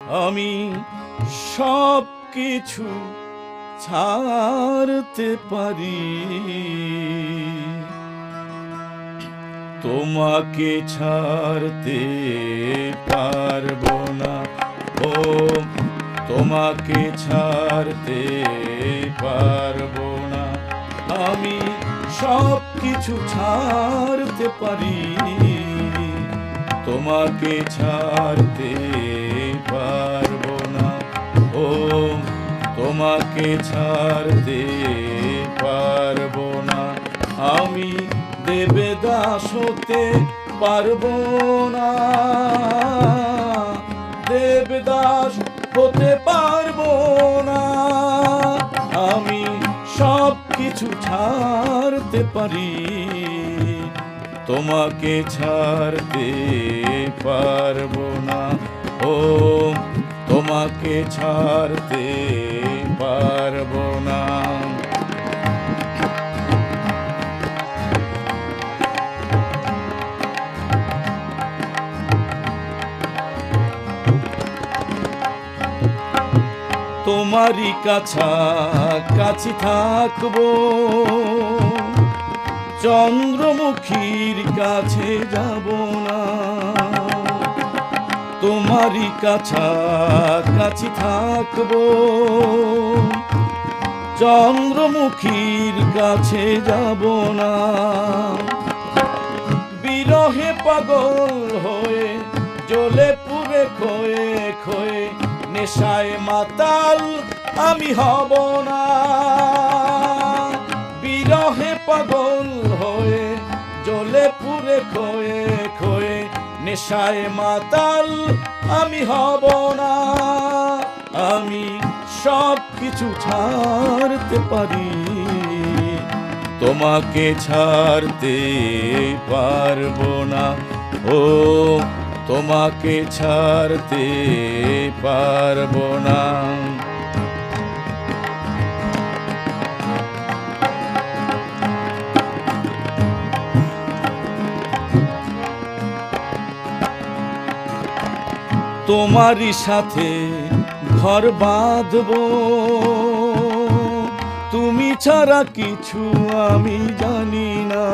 আমি সব কিছু ছাড়তে পারি, তোমাকে ছাড়তে পারবো না। ও তোমাকে ছাড়তে পারবো না। আমি সব কিছু ছাড়তে পারি, তোমাকে ছাড়তে পারবো না। ও তোমাকে ছাড়তে পারবো না। আমি দেবদাস হতে পারবো না, দেবদাস হতে পারবো না। আমি সব কিছু ছাড়তে পারি, তোমাকে ছাড়তে পারবো না। ও তোমাকে ছাড়তে পারবো না। তোমারই কাছাকাছি থাকবো, চন্দ্রমুখীর কাছে যাব না। তোমারই কাছাকাছি থাকবো, চন্দ্রমুখীর কাছে যাব না। বিরহে পাগল হয়ে জ্বলে পুড়ে ক্ষয়ে ক্ষয়ে নেশায় মাতাল আমি হব না। বিরহে পাগল হয়ে জ্বলে পুড়ে ক্ষয়ে ক্ষয়ে নেশায় মাতাল আমি হব না। আমি সব কিছু ছাড়তে পারি, তোমাকে ছাড়তে পারবো না। ও তোমাকে ছাড়তে পারবো না। তোমারই সাথে ঘর বাঁধবো, তুমি ছাড়া কিছু আমি জানি না।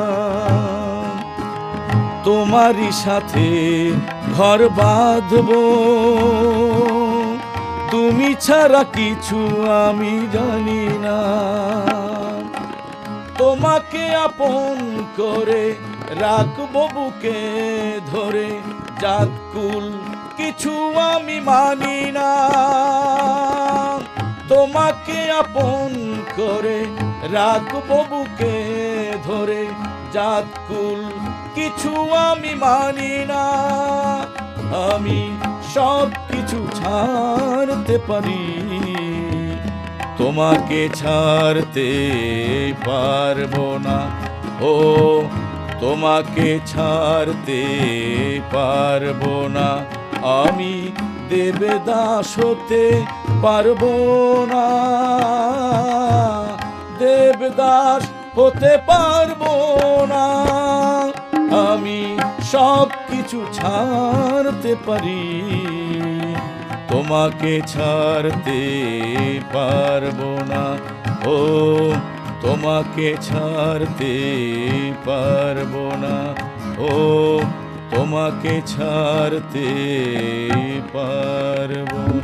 তোমারই সাথে ঘর বাঁধবো, তুমি ছাড়া কিছু আমি জানি না। তোমাকে আপন করে রাখবো বুকে ধরে, জাতকুল কিছু আমি মানি না। তোমাকে আপন করে রাখবো বুকে ধরে, জাতকুল কিছু আমি মানি না। আমি সব কিছু ছাড়তে পারি, তোমাকে ছাড়তে পারবো না। ও তোমাকে ছাড়তে পারবো না। আমি দেবদাস হতে পারবো না, দেবদাস হতে পারবো না। আমি সব কিছু ছাড়তে পারি, তোমাকে ছাড়তে পারবো না। ও তোমাকে ছাড়তে পারবো না। ও তোমাকে ছাড়তে পারবো না।